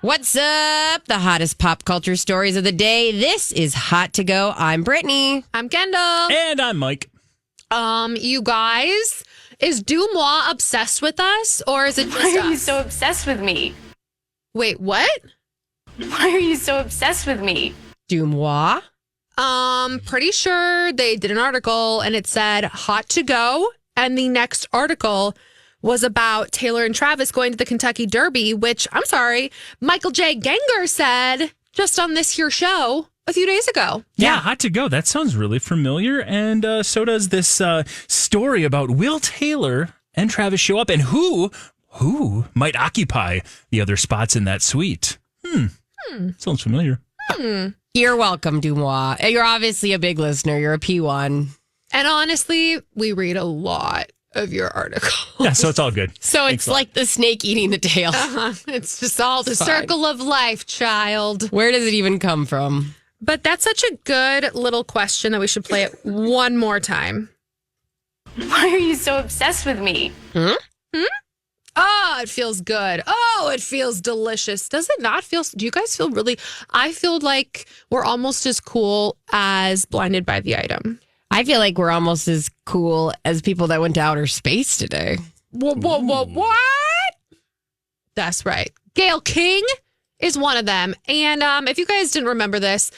What's up? The hottest pop culture stories of the day. This is Hot to Go. I'm Brittany. I'm Kendall. And I'm Mike. You guys, is Dumois obsessed with us, or is it just Why are you us? so obsessed with me? Wait, what? Why are you so obsessed with me? Dumois? Pretty sure they did an article and it said Hot to Go, and the next article was about Taylor and Travis going to the Kentucky Derby, which, I'm sorry, Michael J. Genger said just on this here show a few days ago. Yeah, Hot to Go. That sounds really familiar. And so does this story about will Taylor and Travis show up and who might occupy the other spots in that suite. Sounds familiar. You're welcome, Dumois. You're obviously a big listener. You're a P1. And honestly, we read a lot of your article. Yeah, so it's all good. So it's like the snake eating the tail. It's just all the fine. circle of life, child. Where does it even come from? But that's such a good little question that we should play it one more time. Why are you so obsessed with me? Oh, it feels good. Oh, it feels delicious. Does it not feel? Do you guys feel really? I feel like we're almost as cool as Blinded by the Item. I feel like we're almost as cool as people that went to outer space today. What? That's right. Gail King is one of them. And if you guys didn't remember this,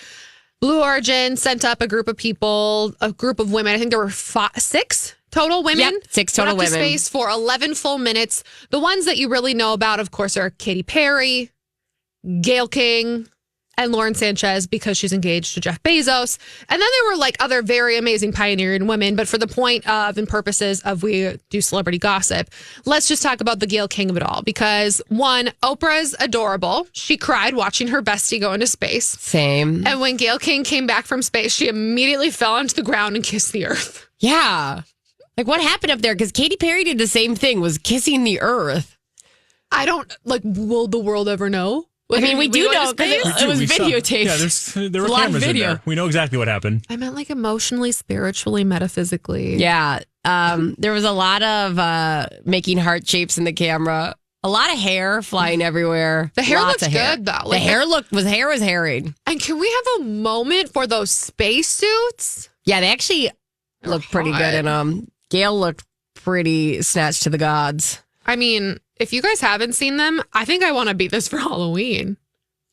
Blue Origin sent up a group of people, a group of women. I think there were 6 total women. Yep, 6 total went up to women. space for 11 full minutes. The ones that you really know about, of course, are Katy Perry, Gail King, and Lauren Sanchez, because she's engaged to Jeff Bezos. And then there were like other very amazing pioneering women. But for the point of and purposes of we do celebrity gossip, let's just talk about the Gail King of it all. Because one, Oprah's adorable. She cried watching her bestie go into space. Same. And when Gail King came back from space, she immediately fell onto the ground and kissed the earth. Yeah. Like, what happened up there? Because Katy Perry did the same thing, was kissing the earth. I don't, will the world ever know? I mean, we do know because it was We saw- videotaped. Yeah, there were a lot of cameras in video. there. We know exactly what happened. I meant like emotionally, spiritually, metaphysically. Yeah. There was a lot of making heart shapes in the camera. A lot of hair flying everywhere. The hair Lots looks of hair. good, though. The hair was harried. And can we have a moment for those spacesuits? Yeah, they actually looked pretty hot. good in them. Gail looked pretty snatched to the gods. I mean, if you guys haven't seen them, I think I want to beat this for Halloween.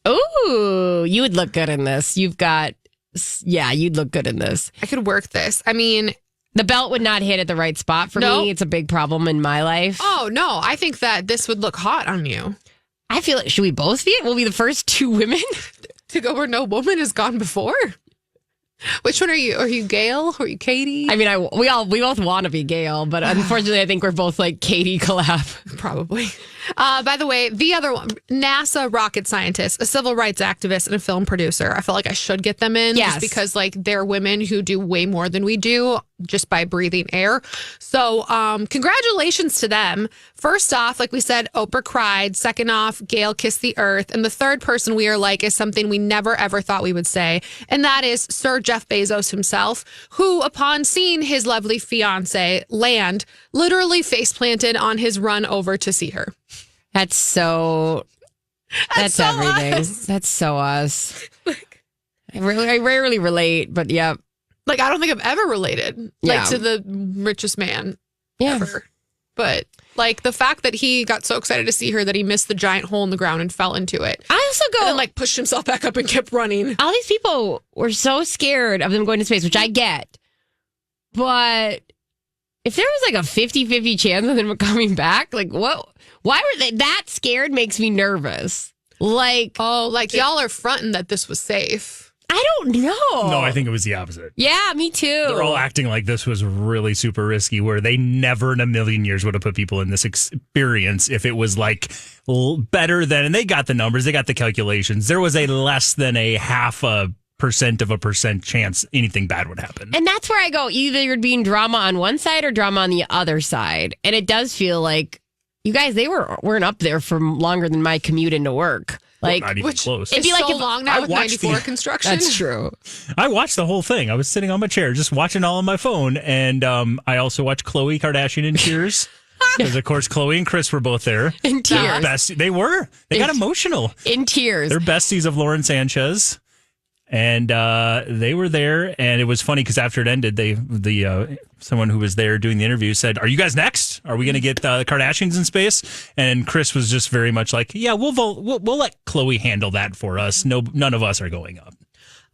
Ooh, you would look good in this. You'd look good in this. I could work this. I mean, The belt would not hit at the right spot for No. me. It's a big problem in my life. oh no, I think that this would look hot on you. I feel like, should we both be it? We'll be the first 2 women. To go where no woman has gone before. Which one are you? Are you Gail? Or are you Katie? I mean, we both want to be Gail, but unfortunately, I think we're both like Katie collab. Probably. By the way, the other one, NASA rocket scientist, a civil rights activist, and a film producer. I feel like I should get them in Yes. just because like they're women who do way more than we do just by breathing air. So congratulations to them. First off, like we said, Oprah cried. Second off, Gail kissed the earth. And the third person we are like is something we never ever thought we would say. And that is Sir Jeff Bezos himself, who upon seeing his lovely fiance land, literally face planted on his run over to see her. That's so so everything. us. That's so us. I rarely relate, but yeah. Like, I don't think I've ever related Yeah. to the richest man Yeah. ever. But like the fact that he got so excited to see her that he missed the giant hole in the ground and fell into it. I also go And then like pushed himself back up and kept running. all these people were so scared of them going to space, which I get. But if there was like a 50-50 chance of them coming back, like what? Why were they that scared? Makes me nervous. Like, Oh, like y'all are fronting that this was safe. I don't know. No, I think it was the opposite. Yeah, me too. They're all acting like this was really super risky, where they never in a million years would have put people in this experience if it was like better than, and they got the numbers, they got the calculations. There was a less than a 0.5% chance anything bad would happen. And that's where I go. Either you're being drama on one side or drama on the other side. And it does feel like you guys, they weren't up there for longer than my commute into work. Like, Not even close. It'd be like like if- long now I with watched 94 the- construction. that's true. I watched the whole thing. I was sitting on my chair just watching all on my phone. And I also watched Khloe Kardashian in Cheers. Because, of course, Chloe and Chris were both there. In tears. They were. They got emotional. In tears. They're besties of Lauren Sanchez. And they were there, and it was funny because after it ended, someone who was there doing the interview said, "Are you guys next? Are we going to get the Kardashians in space?" And Chris was just very much like, "Yeah, we'll let Chloe handle that for us. No, none of us are going up."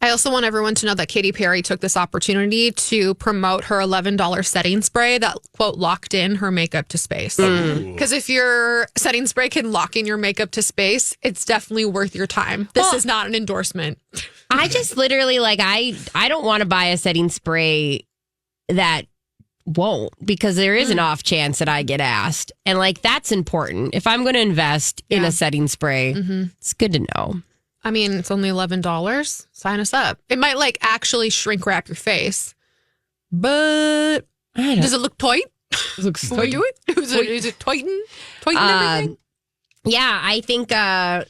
I also want everyone to know that Katy Perry took this opportunity to promote her $11 setting spray that, quote, locked in her makeup to space. Because if your setting spray can lock in your makeup to space, it's definitely worth your time. This is not an endorsement. I just literally, I don't want to buy a setting spray that won't, because there is an off chance that I get asked. And, that's important. If I'm going to invest in a setting spray, it's good to know. I mean, it's only $11. Sign us up. It might actually shrink wrap your face, but does it look tight? It looks Will we do it? Is it tighten everything? Yeah, I think that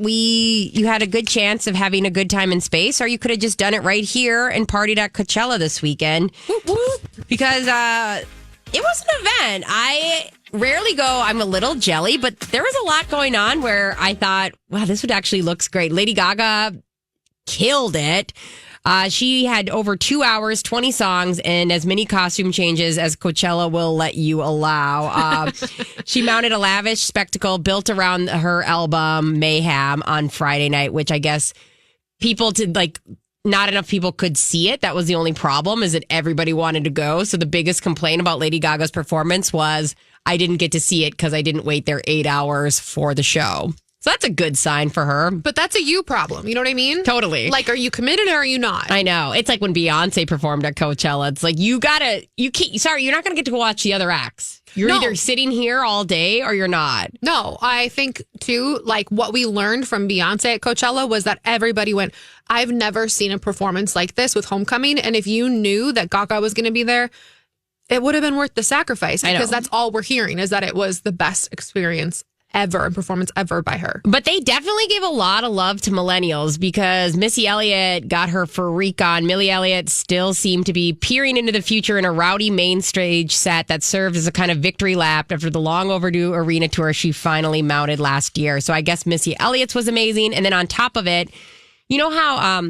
you had a good chance of having a good time in space, or you could have just done it right here and partied at Coachella this weekend. Whoop, whoop. Because it was an event. I rarely go. I'm a little jelly, but there was a lot going on where I thought, wow, this would actually looks great. Lady Gaga killed it. She had over 2 hours, 20 songs, and as many costume changes as Coachella will let you allow. She mounted a lavish spectacle built around her album Mayhem on Friday night, which I guess not enough people could see it. That was the only problem, is that everybody wanted to go. So the biggest complaint about Lady Gaga's performance was, I didn't get to see it because I didn't wait there 8 hours for the show. So that's a good sign for her. But that's a you problem. You know what I mean? Totally. Are you committed or are you not? I know. It's like when Beyonce performed at Coachella. It's like, you're not going to get to watch the other acts. You're either sitting here all day or you're not. No, I think too, what we learned from Beyonce at Coachella was that everybody went, I've never seen a performance like this with Homecoming. And if you knew that Gaga was going to be there, it would have been worth the sacrifice, because that's all we're hearing, is that it was the best experience ever and performance ever by her. But they definitely gave a lot of love to millennials, because Missy Elliott got her freak on. Millie Elliott still seemed to be peering into the future in a rowdy main stage set that served as a kind of victory lap after the long overdue arena tour she finally mounted last year. So I guess Missy Elliott's was amazing. And then on top of it, you know how...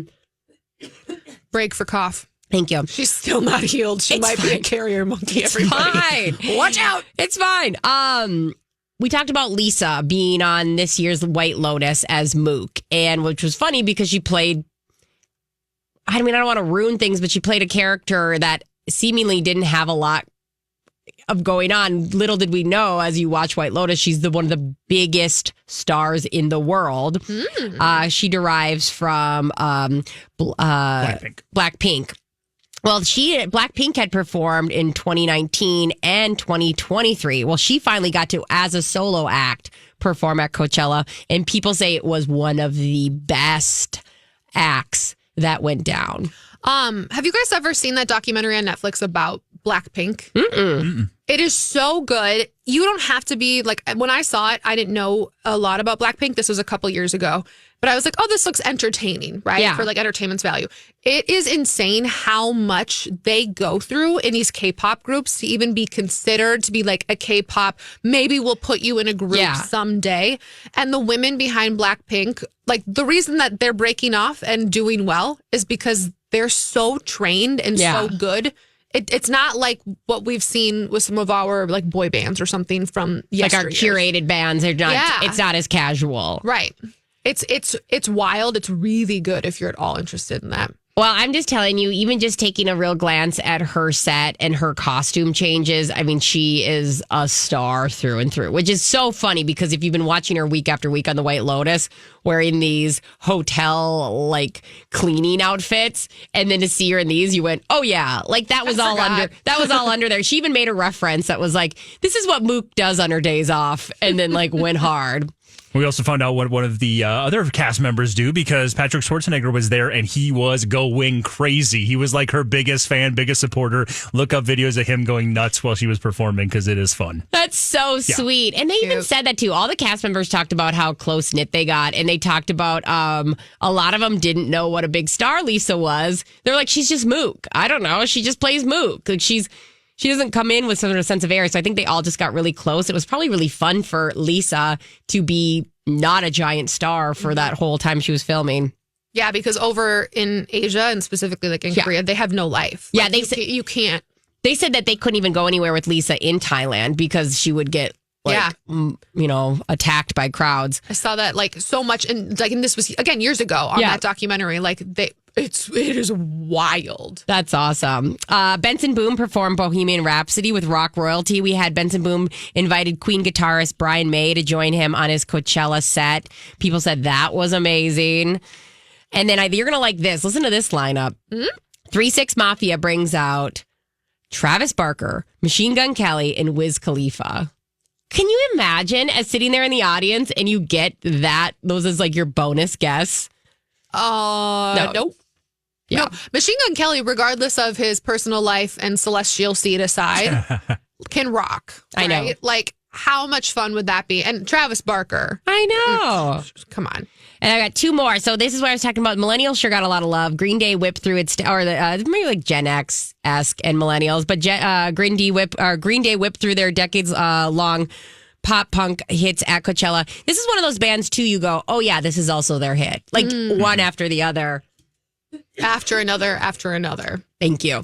Break for cough. Thank you. She's still not healed. She might be a carrier monkey, everybody. Fine. Watch out. It's fine. We talked about Lisa being on this year's White Lotus as Mook, and which was funny because she played, I don't want to ruin things, but she played a character that seemingly didn't have a lot of going on. Little did we know, as you watch White Lotus, she's one of the biggest stars in the world. She derives from Blackpink. Well, Blackpink had performed in 2019 and 2023. Well, she finally got to, as a solo act, perform at Coachella, and people say it was one of the best acts that went down. Have you guys ever seen that documentary on Netflix about Blackpink? Mm-mm. It is so good. You don't have to be when I saw it, I didn't know a lot about Blackpink. This was a couple years ago, but I was like, oh, this looks entertaining, right? Yeah. For entertainment's value. It is insane how much they go through in these K-pop groups to even be considered to be a K-pop. Maybe we'll put you in a group someday. And the women behind Blackpink, the reason that they're breaking off and doing well is because they're so trained and so good. It's not like what we've seen with some of our boy bands or something from yesteryear. Our curated bands. They're not. Yeah. It's not as casual, right? It's wild. It's really good if you're at all interested in that. Well, I'm just telling you, even just taking a real glance at her set and her costume changes, she is a star through and through, which is so funny because if you've been watching her week after week on the White Lotus, wearing these hotel cleaning outfits, and then to see her in these, you went, oh yeah, that was all under there. She even made a reference that was this is what Mook does on her days off, and then went hard. We also found out what one of the other cast members do, because Patrick Schwarzenegger was there and he was going crazy. He was her biggest fan, biggest supporter. Look up videos of him going nuts while she was performing, because it is fun. That's so sweet. And they even said that too. All the cast members talked about how close knit they got. And they talked about a lot of them didn't know what a big star Lisa was. They're she's just Mook. I don't know. She just plays Mook. she doesn't come in with sort of a sense of air. So I think they all just got really close. It was probably really fun for Lisa to be not a giant star for that whole time she was filming. Yeah, because over in Asia and specifically like in Korea, they have no life. Yeah, Like, you can't. They said that they couldn't even go anywhere with Lisa in Thailand because she would get attacked by crowds. I saw that like so much, and this was again years ago on that documentary. Like it is wild. That's awesome. Benson Boone performed Bohemian Rhapsody with rock royalty. We had Benson Boone invited Queen guitarist Brian May to join him on his Coachella set. People said that was amazing. And then you're going to like this. Listen to this lineup. 3-6 Mafia brings out Travis Barker, Machine Gun Kelly, and Wiz Khalifa. Can you imagine as sitting there in the audience and you get those as like your bonus guests? Nope. Yeah. No, Machine Gun Kelly, regardless of his personal life and celestial seed aside, can rock. Right? I know. Like, how much fun would that be? And Travis Barker. I know. Come on. And I got two more. So this is what I was talking about. Millennials sure got a lot of love. Green Day whipped through its, maybe like Gen X-esque and millennials, but Green Day whipped through their decades-long pop punk hits at Coachella. This is one of those bands too. You go, oh yeah, this is also their hit. Like one after the other. After another. Thank you.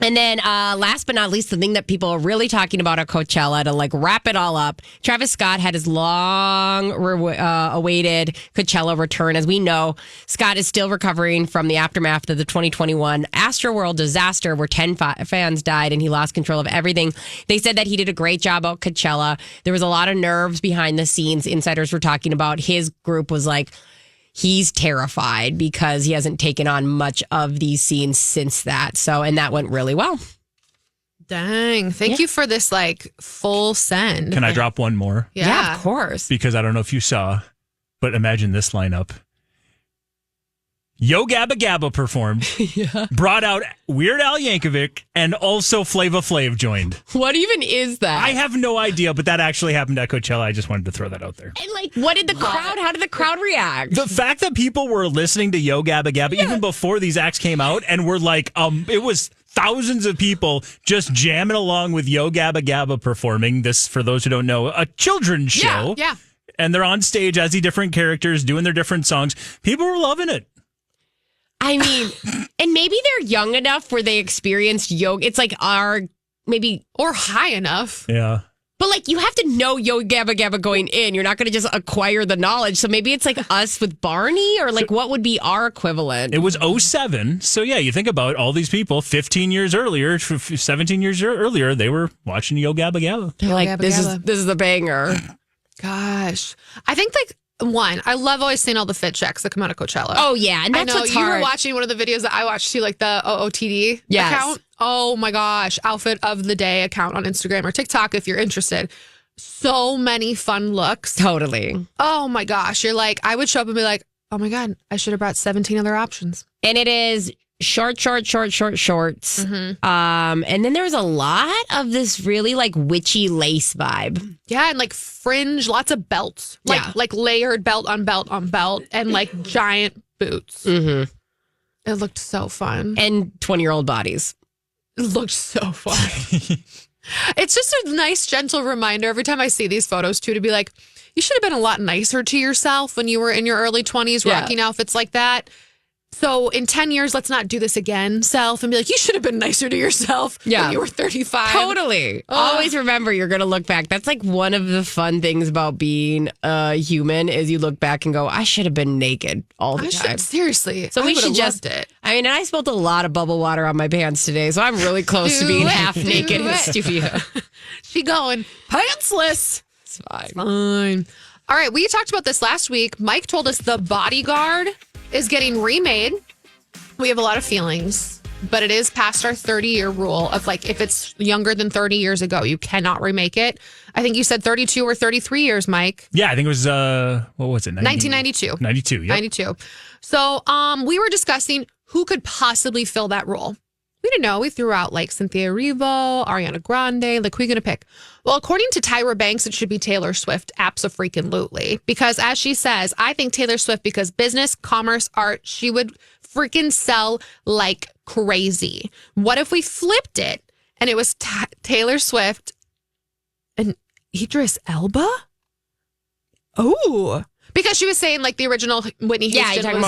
And then last but not least, the thing that people are really talking about at Coachella to like wrap it all up, Travis Scott had his long awaited Coachella return. As we know, Scott is still recovering from the aftermath of the 2021 Astroworld disaster where 10 fans died and he lost control of everything. They said that he did a great job at Coachella. There was a lot of nerves behind the scenes. Insiders were talking about his group was like, he's terrified because he hasn't taken on much of these scenes since that. So, and that went really well. Dang. Thank you for this like full send. Can I drop one more? Yeah, of course. Because I don't know if you saw, but imagine this lineup. Yo Gabba Gabba performed, brought out Weird Al Yankovic, and also Flava Flav joined. What even is that? I have no idea, but that actually happened at Coachella. I just wanted to throw that out there. And like, what did the crowd, how did the crowd react? The fact that people were listening to Yo Gabba Gabba even before these acts came out and were like, it was thousands of people just jamming along with Yo Gabba Gabba performing this, for those who don't know, a children's show. Yeah. And they're on stage as the different characters doing their different songs. People were loving it. I mean, and maybe they're young enough where they experienced yoga. It's like or high enough. Yeah. But like you have to know Yo Gabba Gabba going in. You're not going to just acquire the knowledge. So maybe it's like us with Barney or like what would be our equivalent? It was 2007. So yeah, you think about all these people 15 years earlier, 17 years earlier, they were watching Yo Gabba Gabba. They're like, Gabba this Gabba. is a banger. Gosh. I think like I love always seeing all the fit checks that come out of Coachella. Oh yeah, and I that's know what's you hard. were watching one of the videos that I watched too, like the OOTD Yes. account. Oh my gosh, outfit of the day account on Instagram or TikTok if you're interested. So many fun looks. Totally. Oh my gosh, you're like, I would show up and be like, oh my God, I should have brought 17 other options. And it is shorts. Mm-hmm. And then there's a lot of this really like witchy lace vibe. Yeah, and like fringe, lots of belts. Like layered belt on belt on belt and like giant boots. Mm-hmm. It looked so fun. And 20-year-old bodies. It looked so fun. It's just a nice, gentle reminder every time I see these photos too to be like, you should have been a lot nicer to yourself when you were in your early 20s rocking outfits like that. So in 10 years, let's not do this again, self, and be like, you should have been nicer to yourself when you were 35. Totally. Always remember you're going to look back. That's like one of the fun things about being a human is you look back and go, I should have been naked all the time. Seriously. So we should just, it. I mean, I spilled a lot of bubble water on my pants today, so I'm really close to being half naked in the studio. She going pantsless. It's fine. Fine. All right. We talked about this last week. Mike told us The Bodyguard is getting remade. We have a lot of feelings, but it is past our 30-year rule of like, if it's younger than 30 years ago, you cannot remake it. I think you said 32 or 33 years, Mike. Yeah, I think it was, what was it? 1992. 92, yep. 92. So we were discussing who could possibly fill that role. We didn't know. We threw out like Cynthia Erivo, Ariana Grande. Like, who are you going to pick? Well, according to Tyra Banks, it should be Taylor Swift. Abso-freaking-lutely. Because as she says, I think Taylor Swift, because business, commerce, art, she would freaking sell like crazy. What if we flipped it and it was Taylor Swift and Idris Elba. Oh, because she was saying like the original Whitney Houston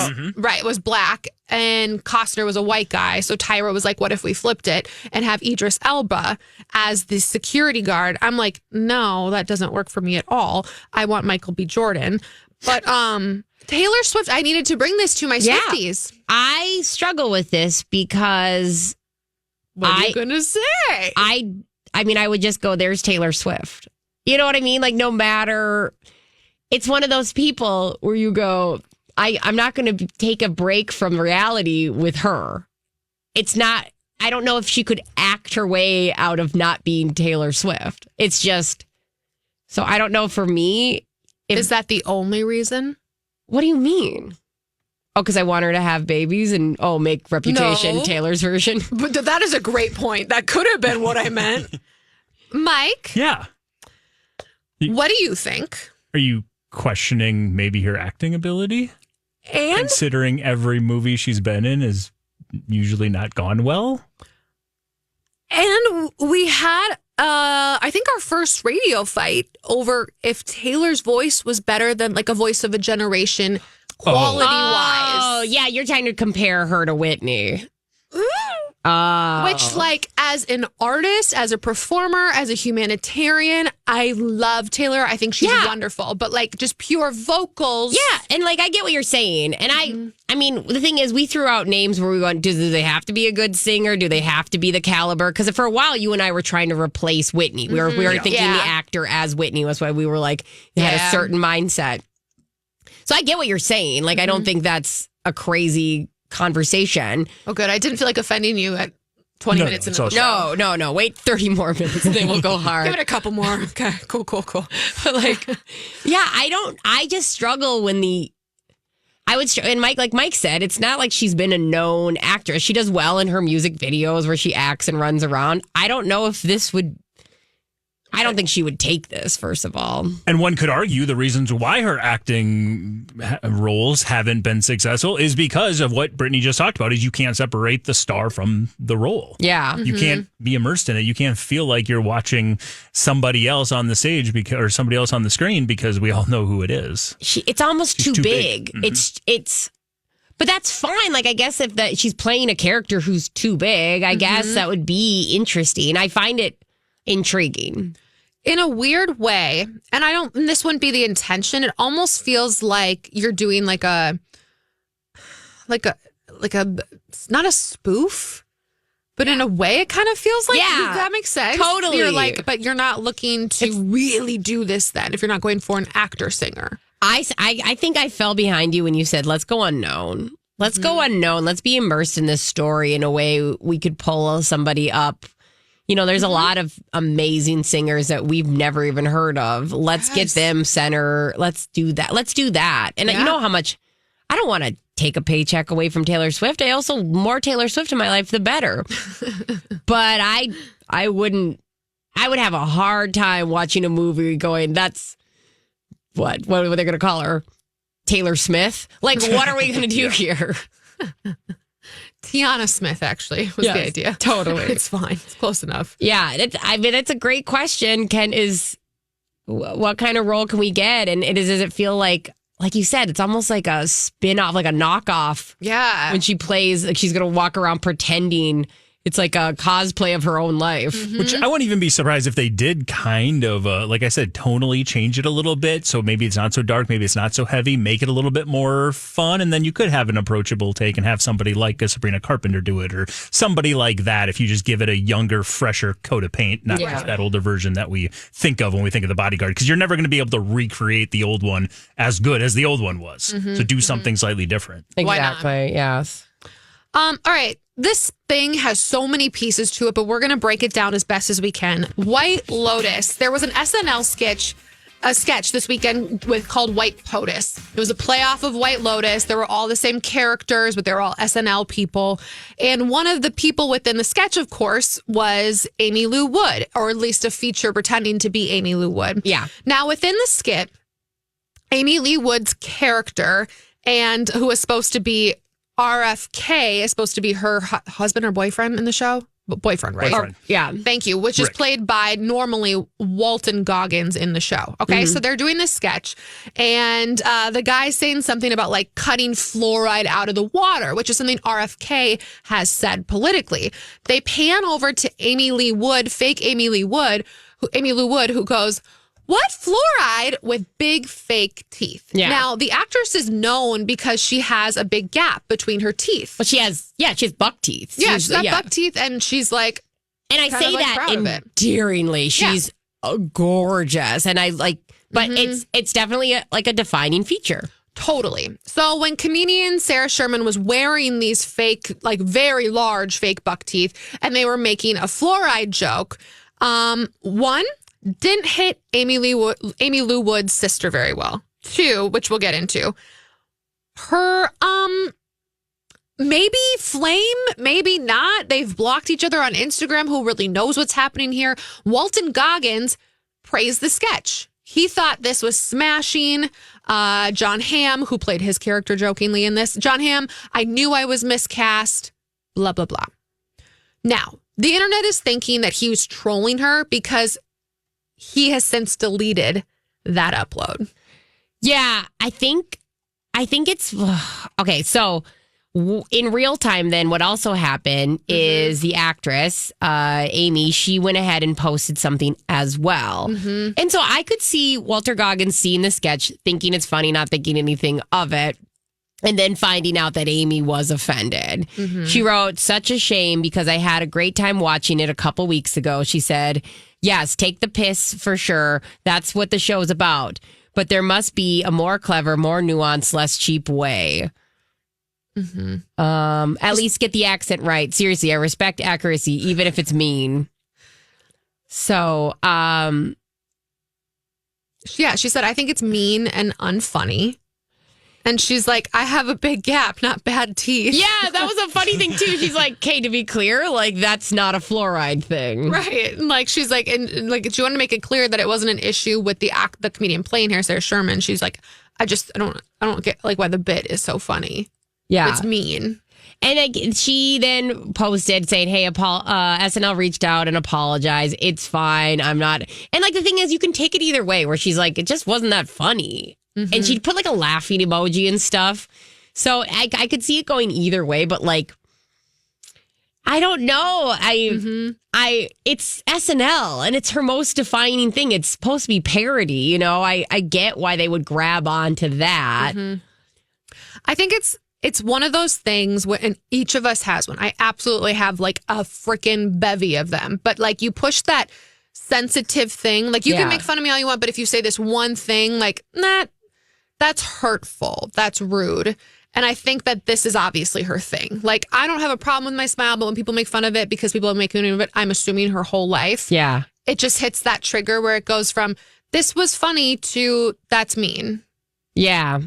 was black and Costner was a white guy. So Tyra was like, what if we flipped it and have Idris Elba as the security guard? I'm like, no, that doesn't work for me at all. I want Michael B. Jordan. But Taylor Swift, I needed to bring this to my Swifties. I struggle with this because what are you going to say? I mean, I would just go, there's Taylor Swift. You know what I mean? Like, no matter... It's one of those people where you go, I'm not going to take a break from reality with her. It's not, I don't know if she could act her way out of not being Taylor Swift. It's just, so I don't know for me. Is that the only reason? What do you mean? Oh, because I want her to have babies and, make Reputation Taylor's version. But that is a great point. That could have been what I meant. Mike? Yeah. What do you think? Are you questioning maybe her acting ability? And considering every movie she's been in is usually not gone well. And we had, I think, our first radio fight over if Taylor's voice was better than like a voice of a generation quality-wise. Oh, yeah, you're trying to compare her to Whitney. Which, like, as an artist, as a performer, as a humanitarian, I love Taylor. I think she's wonderful. But, like, just pure vocals. Yeah, and, like, I get what you're saying. And I mean, the thing is, we threw out names where we went, do they have to be a good singer? Do they have to be the caliber? Because for a while, you and I were trying to replace Whitney. We were thinking the actor as Whitney was why we were, like, had a certain mindset. So I get what you're saying. Like, I don't think that's a crazy conversation. Oh, good. I didn't feel like offending you at 20 minutes into the show. No. Wait 30 more minutes and then we'll go hard. Give it a couple more. Okay, cool. But like, yeah, I just struggle when and Mike said, it's not like she's been a known actress. She does well in her music videos where she acts and runs around. I don't know if I don't think she would take this, first of all. And one could argue the reasons why her acting roles haven't been successful is because of what Brittany just talked about, is you can't separate the star from the role. Yeah. You can't be immersed in it. You can't feel like you're watching somebody else on the stage or somebody else on the screen because we all know who it is. It's almost too big. Mm-hmm. It's but that's fine. Like, I guess if she's playing a character who's too big, I guess that would be interesting. I find it intriguing. In a weird way, and this wouldn't be the intention. It almost feels like you're doing like a not a spoof, but in a way it kind of feels like that makes sense. Totally. You're like, but you're not looking to really do this then if you're not going for an actor singer. I think I fell behind you when you said, let's go unknown. Let's go unknown. Let's be immersed in this story in a way we could pull somebody up. You know, there's a lot of amazing singers that we've never even heard of. Let's get them center. Let's do that. And you know how much I don't want to take a paycheck away from Taylor Swift. I also, more Taylor Swift in my life, the better. But I would have a hard time watching a movie going, that's what are they going to call her? Taylor Smith? Like, what are we going to do here? Tiana Smith, actually, was the idea. Totally. It's fine. It's close enough. Yeah. It's a great question. What kind of role can we get? And does it feel like you said, it's almost like a spin-off, like a knockoff. Yeah. When she plays, like she's going to walk around pretending it's like a cosplay of her own life. Which I wouldn't even be surprised if they did kind of, like I said, tonally change it a little bit. So maybe it's not so dark, maybe it's not so heavy, make it a little bit more fun. And then you could have an approachable take and have somebody like a Sabrina Carpenter do it, or somebody like that if you just give it a younger, fresher coat of paint, not that older version that we think of when we think of The Bodyguard. Because you're never going to be able to recreate the old one as good as the old one was. So do something slightly different. Exactly, yes. All right. This thing has so many pieces to it, but we're going to break it down as best as we can. White Lotus. There was an SNL sketch this weekend called White POTUS. It was a playoff of White Lotus. There were all the same characters, but they were all SNL people. And one of the people within the sketch, of course, was Amy Lou Wood, or at least a feature pretending to be Amy Lou Wood. Yeah. Now, within the skit, Amy Lee Wood's character, who was supposed to be RFK, is supposed to be her husband or boyfriend in the show. boyfriend, right? Boyfriend. Yeah. Thank you, which is Rick. played by normally Walton Goggins in the show. Okay, so they're doing this sketch, and the guy's saying something about like cutting fluoride out of the water, which is something RFK has said politically. They pan over to Amy Lee Wood, fake Amy Lee Wood, who goes, "What fluoride?" with big fake teeth. Yeah. Now, the actress is known because she has a big gap between her teeth. But she has buck teeth. Yeah, she's got buck teeth, and she's like, And I kind say of, like, that proud of it. endearingly. She's gorgeous. And I like, but it's definitely like a defining feature. totally. So when comedian Sarah Sherman was wearing these fake, like very large fake buck teeth, and they were making a fluoride joke, one, didn't hit Amy Lou Wood's sister very well. Two, which we'll get into, her maybe flame, maybe not. They've blocked each other on Instagram. Who really knows what's happening here? Walton Goggins praised the sketch. He thought this was smashing. John Hamm, who played his character jokingly in this, John Hamm, I knew I was miscast, blah, blah, blah. Now, the internet is thinking that he was trolling her because he has since deleted that upload. Yeah, I think it's okay. So in real time, then what also happened is the actress Amy, she went ahead and posted something as well, and so I could see Walter Goggins seeing the sketch, thinking it's funny, not thinking anything of it. And then finding out that Amy was offended. She wrote, "Such a shame because I had a great time watching it a couple weeks ago." She said, "Yes, take the piss for sure. That's what the show's about. But there must be a more clever, more nuanced, less cheap way. At least get the accent right. Seriously, I respect accuracy, even if it's mean." So, Yeah, she said, "I think it's mean and unfunny." And she's like, "I have a big gap, not bad teeth." yeah, that was a funny thing too. She's like, "Okay, to be clear, like that's not a fluoride thing." Right. And like, she's like, and like, she wanted to make it clear that it wasn't an issue with the comedian playing here, Sarah Sherman. She's like, I don't get like why the bit is so funny. Yeah. It's mean. And she then posted saying, "Hey, SNL reached out and apologized. It's fine. I'm not." And like the thing is, you can take it either way. Where she's like, "It just wasn't that funny," and she'd put like a laughing emoji and stuff. So I could see it going either way. But like, I don't know. It's SNL and it's her most defining thing. It's supposed to be parody. You know, I get why they would grab onto that. I think it's one of those things and each of us has one. I absolutely have like a freaking bevy of them. But like you push that sensitive thing, like you can make fun of me all you want, but if you say this one thing, like, that's hurtful. That's rude. And I think that this is obviously her thing. Like, I don't have a problem with my smile, but when people make fun of it because people are making fun of it, I'm assuming her whole life. Yeah. It just hits that trigger where it goes from, this was funny to, that's mean. Yeah.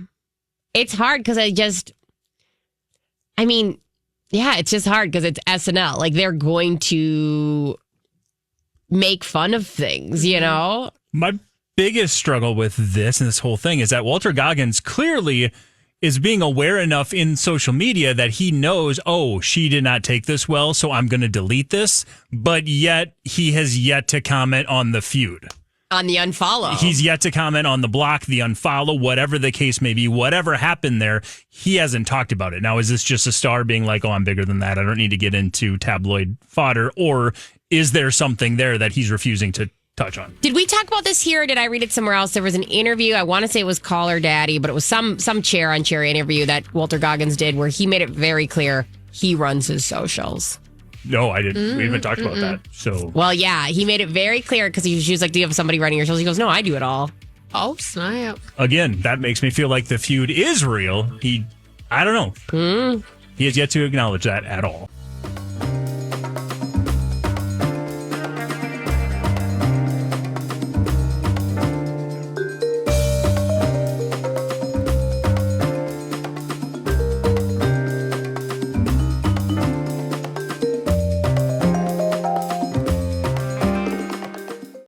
It's hard because it's just hard because it's SNL. Like they're going to make fun of things, you know? My biggest struggle with this and this whole thing is that Walter Goggins clearly is being aware enough in social media that he knows, oh, she did not take this well, so I'm going to delete this. But yet he has yet to comment on the feud. On the unfollow. He's yet to comment on the block, the unfollow, whatever the case may be, whatever happened there. He hasn't talked about it. Now, is this just a star being like, oh, I'm bigger than that, I don't need to get into tabloid fodder? Or is there something there that he's refusing to touch on? Did we talk about this here or did I read it somewhere else? There was an interview, I want to say it was Call Her Daddy, but it was some chair on chair interview that Walter Goggins did where he made it very clear he runs his socials. No, I didn't. We haven't talked about that. So, well, yeah, he made it very clear because she was like, "Do you have somebody running your socials?" He goes, "No, I do it all." Oh, snap. Again, that makes me feel like the feud is real. I don't know. He has yet to acknowledge that at all.